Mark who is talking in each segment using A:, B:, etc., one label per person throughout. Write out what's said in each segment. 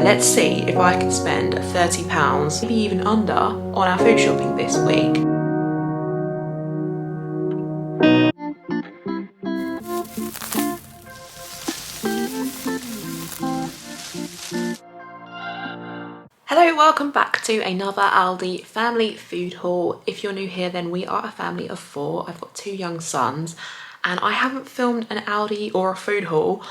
A: Let's see if I can spend £30, maybe even under, on our food shopping this week. Hello, welcome back to another Aldi family food haul. If you're new here, then we are a family of 4. I've got 2 young sons and I haven't filmed an Aldi or a food haul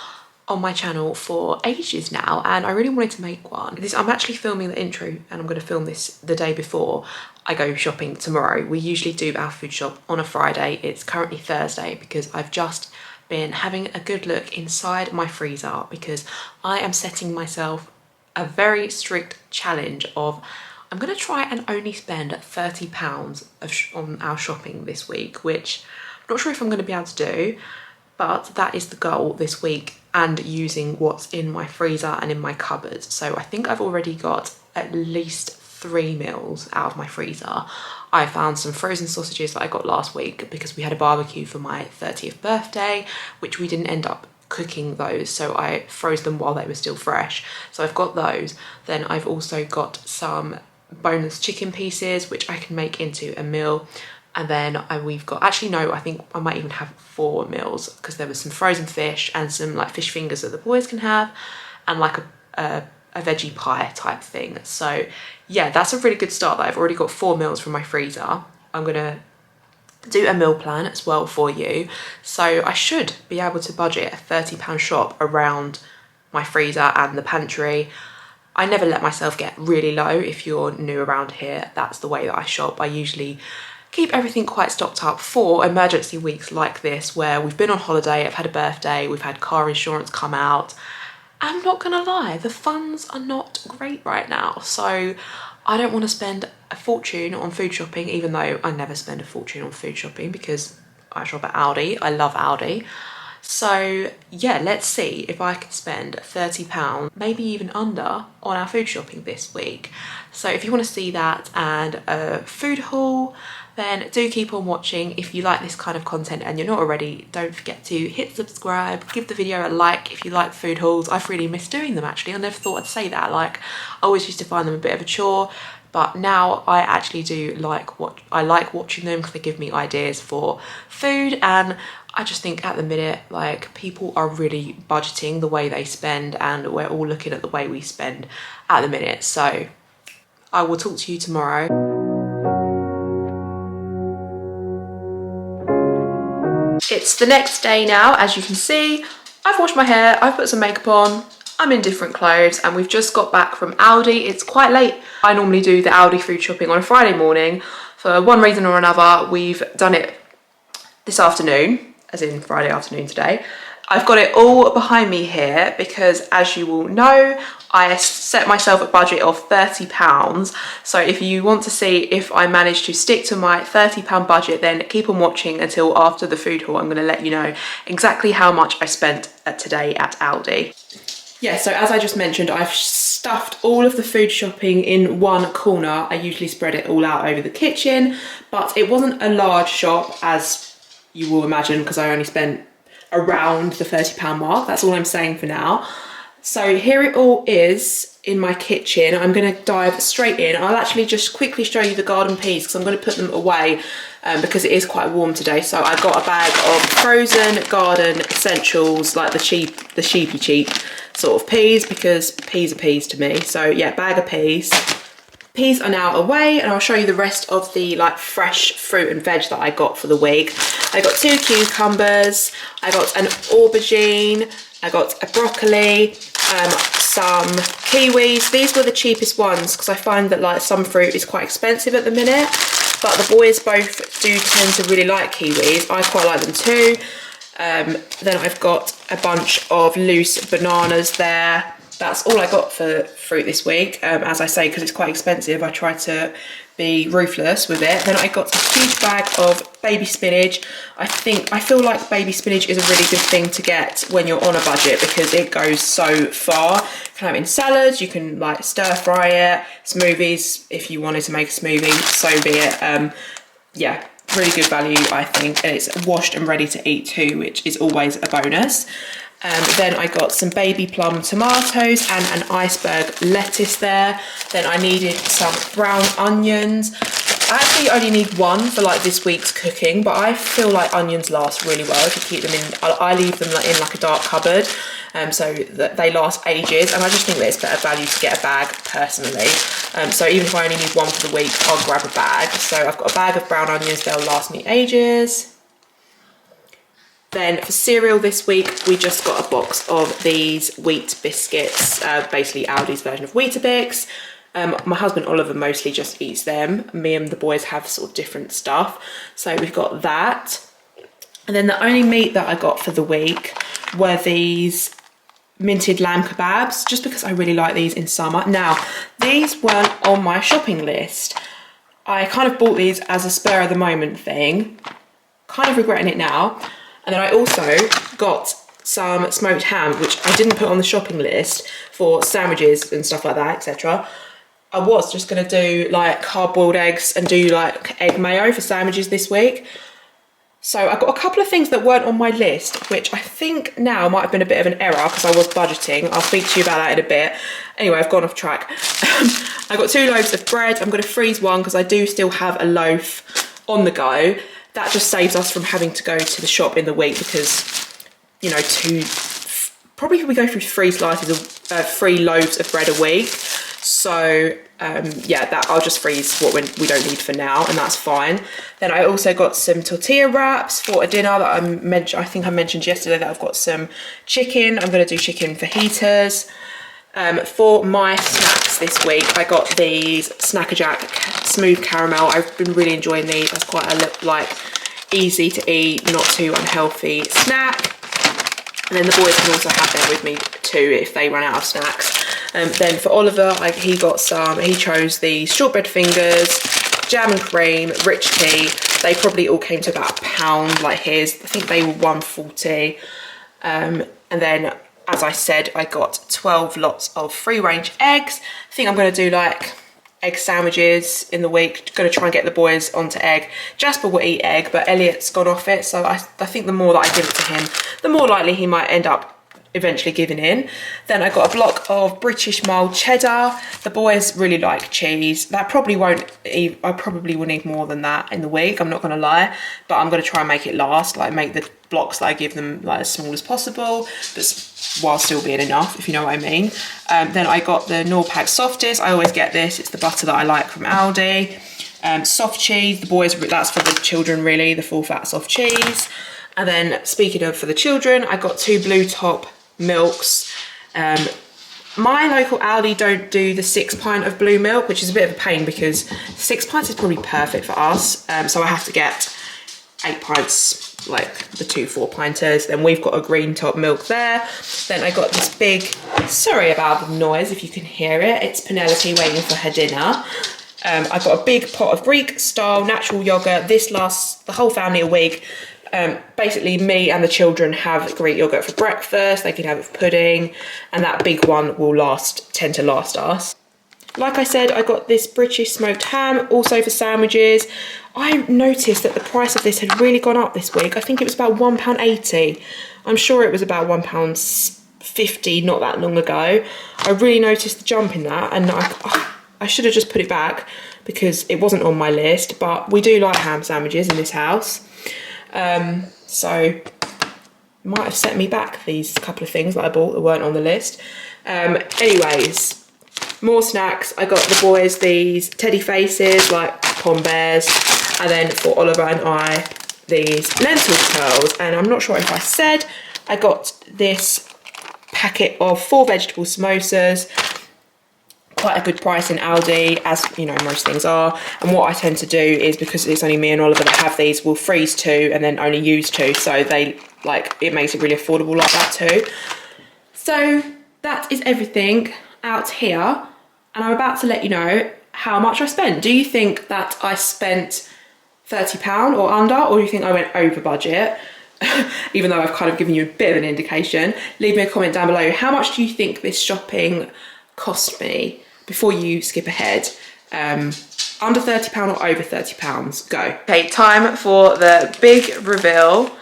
A: on my channel for ages now, and I really wanted to make one. I'm actually filming the intro and I'm going to film this the day before I go shopping tomorrow. We usually do our food shop on a Friday. It's currently Thursday because I've just been having a good look inside my freezer because I am setting myself a very strict challenge of I'm going to try and only spend £30 on our shopping this week, which I'm not sure if I'm going to be able to do, but that is the goal this week, and using what's in my freezer and in my cupboard. So I think I've already got at least 3 meals out of my freezer. I found some frozen sausages that I got last week because we had a barbecue for my 30th birthday, which we didn't end up cooking those, so I froze them while they were still fresh. So I've got those. Then I've also got some boneless chicken pieces, which I can make into a meal. And then we've got, actually no, I think I might even have 4 meals because there was some frozen fish and some like fish fingers that the boys can have, and like a veggie pie type thing. So yeah, that's a really good start that I've already got 4 meals from my freezer. I'm gonna do a meal plan as well for you. So I should be able to budget a £30 shop around my freezer and the pantry. I never let myself get really low. If you're new around here, that's the way that I shop. I usually keep everything quite stocked up for emergency weeks like this, where we've been on holiday, I've had a birthday, we've had car insurance come out. I'm not gonna lie, the funds are not great right now. So I don't want to spend a fortune on food shopping, even though I never spend a fortune on food shopping because I shop at Aldi. I love Aldi. So yeah, let's see if I can spend £30, maybe even under, on our food shopping this week. So if you want to see that and a food haul, then do keep on watching. If you like this kind of content and you're not already, don't forget to hit subscribe, give the video a like if you like food hauls. I've really missed doing them actually. I never thought I'd say that. Like, I always used to find them a bit of a chore, but now I actually do like watching them because they give me ideas for food. And I just think at the minute, like, people are really budgeting the way they spend, and we're all looking at the way we spend at the minute. So I will talk to you tomorrow. It's the next day now, as you can see. I've washed my hair, I've put some makeup on, I'm in different clothes, and we've just got back from Aldi. It's quite late. I normally do the Aldi food shopping on a Friday morning. For one reason or another, we've done it this afternoon, as in Friday afternoon today. I've got it all behind me here because, as you all know, I set myself a budget of £30. So if you want to see if I manage to stick to my £30 budget, then keep on watching until after the food haul. I'm going to let you know exactly how much I spent today at Aldi. Yeah, so as I just mentioned, I've stuffed all of the food shopping in one corner. I usually spread it all out over the kitchen, but it wasn't a large shop, as you will imagine, because I only spent around the £30 mark. That's all I'm saying for now. So here it all is in my kitchen. I'm going to dive straight in. I'll actually just quickly show you the garden peas because I'm going to put them away because it is quite warm today. So I got a bag of frozen garden essentials, like the sheepy cheap sort of peas, because peas are peas to me. So yeah, bag of peas. Peas are now away, and I'll show you the rest of the like fresh fruit and veg that I got for the week. I got 2 cucumbers, I got an aubergine, I got a broccoli, some kiwis. These were the cheapest ones because I find that like some fruit is quite expensive at the minute, but the boys both do tend to really like kiwis. I quite like them too. Then I've got a bunch of loose bananas there. That's all I got for fruit this week. As I say, because it's quite expensive, I try to be ruthless with it. Then I got a huge bag of baby spinach. I feel like baby spinach is a really good thing to get when you're on a budget because it goes so far. You can have it in salads, you can like stir fry it, smoothies if you wanted to make a smoothie, so be it. Yeah, really good value I think, and it's washed and ready to eat too, which is always a bonus. Then I got some baby plum tomatoes and an iceberg lettuce there. Then I needed some brown onions. I actually only need one for like this week's cooking, but I feel like onions last really well if you keep them in. I leave them in like a dark cupboard, so that they last ages, and I just think that it's better value to get a bag personally. So even if I only need one for the week, I'll grab a bag. So I've got a bag of brown onions, they'll last me ages. Then for cereal this week, we just got a box of these wheat biscuits, basically Aldi's version of Weetabix. My husband Oliver mostly just eats them. Me and the boys have sort of different stuff. So we've got that. And then the only meat that I got for the week were these minted lamb kebabs, just because I really like these in summer. Now, these weren't on my shopping list. I kind of bought these as a spur of the moment thing. Kind of regretting it now. And then I also got some smoked ham, which I didn't put on the shopping list for sandwiches and stuff like that, etc. I was just going to do like hard-boiled eggs and do like egg mayo for sandwiches this week. So I got a couple of things that weren't on my list, which I think now might have been a bit of an error because I was budgeting. I'll speak to you about that in a bit. Anyway, I've gone off track. I got 2 loaves of bread. I'm going to freeze one because I do still have a loaf on the go. That just saves us from having to go to the shop in the week because, you know, probably we go through 3 slices of 3 loaves of bread a week. So yeah, that I'll just freeze what we don't need for now, and that's fine. Then I also got some tortilla wraps for a dinner that I think I mentioned yesterday that I've got some chicken. I'm going to do chicken fajitas. For my snacks this week, I got these Snacker Jack smooth caramel. I've been really enjoying these. That's quite a easy to eat, not too unhealthy snack. And then the boys can also have them with me too if they run out of snacks. Then for Oliver, he chose the shortbread fingers, jam and cream, rich tea. They probably all came to about £1, like his. I think they were £1.40. And then, as I said, I got 12 lots of free-range eggs. I think I'm going to do like egg sandwiches in the week. Going to try and get the boys onto egg. Jasper will eat egg, but Elliot's gone off it. So I think the more that I give it to him, the more likely he might end up eventually giving in. Then I got a block of British mild cheddar. The boys really like cheese. That probably I probably will need more than that in the week, I'm not going to lie, but I'm going to try and make it last, like make the blocks that I give them like as small as possible, but while still being enough, if you know what I mean. Then I got the Norpac Softies. I always get this, it's the butter that I like from Aldi. Soft cheese, the boys, that's for the children really, the full fat soft cheese. And then speaking of for the children, I got 2 Blue Top milks. My local Aldi don't do the 6 pint of blue milk, which is a bit of a pain because 6 pints is probably perfect for us. So I have to get 8 pints, like the 2 4-pinters. Then we've got a green top milk there. Then I got this big, sorry about the noise if you can hear it, it's Penelope waiting for her dinner. I got a big pot of Greek style natural yogurt. This lasts the whole family a week. Basically me and the children have Greek yogurt for breakfast, they can have it for pudding, and that big one will tend to last us. Like I said, I got this British smoked ham also for sandwiches. I noticed that the price of this had really gone up this week. I think it was about £1.80. I'm sure it was about £1.50 not that long ago. I really noticed the jump in that, and I should have just put it back because it wasn't on my list, but we do like ham sandwiches in this house. So might have set me back, these couple of things that I bought that weren't on the list. Anyways, more snacks. I got the boys these teddy faces like Pom Bears, and then for Oliver and I these lentil curls. And I'm not sure if I said, I got this packet of 4 vegetable samosas. Quite a good price in Aldi, as you know most things are. And what I tend to do is, because it's only me and Oliver that have these, we'll freeze 2 and then only use 2, so it makes it really affordable like that too. So that is everything out here, and I'm about to let you know how much I spent. Do you think that I spent £30 or under, or do you think I went over budget? Even though I've kind of given you a bit of an indication. Leave me a comment down below. How much do you think this shopping cost me before you skip ahead? Under £30 or over £30? Go. Okay, time for the big reveal.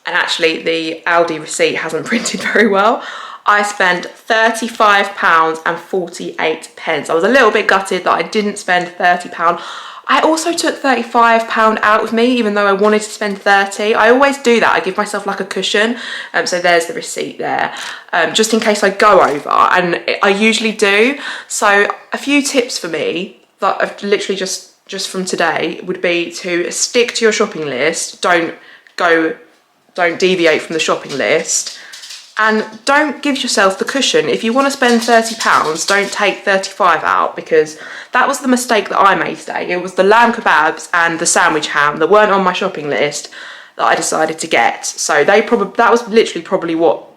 A: and actually the Aldi receipt hasn't printed very well. I spent £35.48. I was a little bit gutted that I didn't spend £30. I also took £35 out with me, even though I wanted to spend 30. I always do that. I give myself like a cushion. So there's the receipt there, just in case I go over, and I usually do. So a few tips for me that I've literally just from today would be to stick to your shopping list. Don't deviate from the shopping list. And don't give yourself the cushion. If you want to spend £30, don't take 35 out, because that was the mistake that I made today. It was the lamb kebabs and the sandwich ham that weren't on my shopping list that I decided to get. So that was literally probably what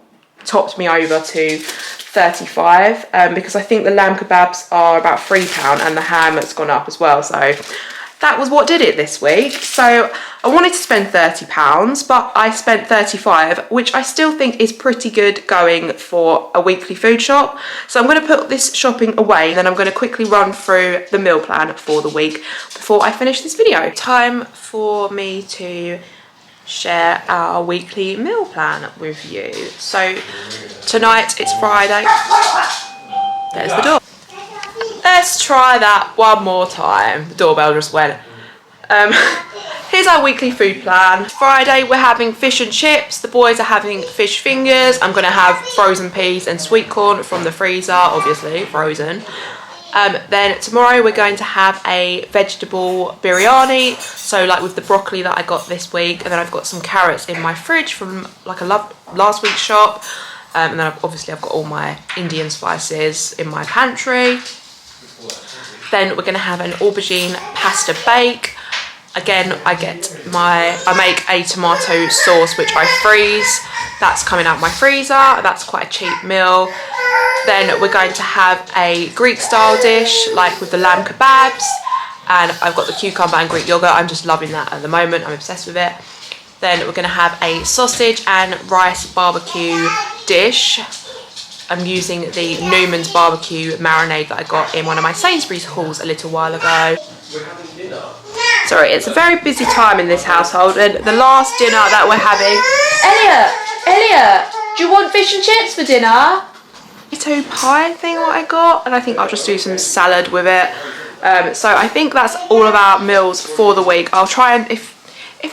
A: topped me over to 35, because I think the lamb kebabs are about £3 and the ham has gone up as well. So that was what did it this week. So I wanted to spend £30, but I spent 35, which I still think is pretty good going for a weekly food shop. So I'm going to put this shopping away, and then I'm going to quickly run through the meal plan for the week before I finish this video. Time for me to share our weekly meal plan with you. So tonight it's Friday. There's the door. Let's try that one more time. The doorbell just went. Here's our weekly food plan. Friday we're having fish and chips. The boys are having fish fingers. I'm going to have frozen peas and sweet corn from the freezer, obviously frozen. Then tomorrow we're going to have a vegetable biryani, so like with the broccoli that I got this week, and then I've got some carrots in my fridge from like a last week's shop, and then obviously I've got all my Indian spices in my pantry. Then we're going to have an aubergine pasta bake. Again, I make a tomato sauce which I freeze. That's coming out my freezer. That's quite a cheap meal. Then we're going to have a Greek style dish, like with the lamb kebabs, and I've got the cucumber and Greek yogurt. I'm just loving that at the moment. I'm obsessed with it. Then we're going to have a sausage and rice barbecue dish. I'm using the Newman's barbecue marinade that I got in one of my Sainsbury's hauls a little while ago.
B: We're having dinner.
A: Sorry, it's a very busy time in this household, and the last dinner that we're having... Elliot, do you want fish and chips for dinner? Potato pie thing what I got, and I think I'll just do some salad with it. So I think that's all of our meals for the week. I'll try and, if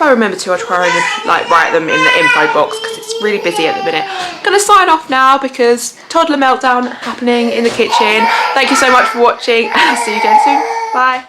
A: I remember to, I'll try and like write them in the info box, because it's really busy at the minute. I'm gonna sign off now because toddler meltdown happening in the kitchen. Thank you so much for watching, and I'll see you again soon. Bye.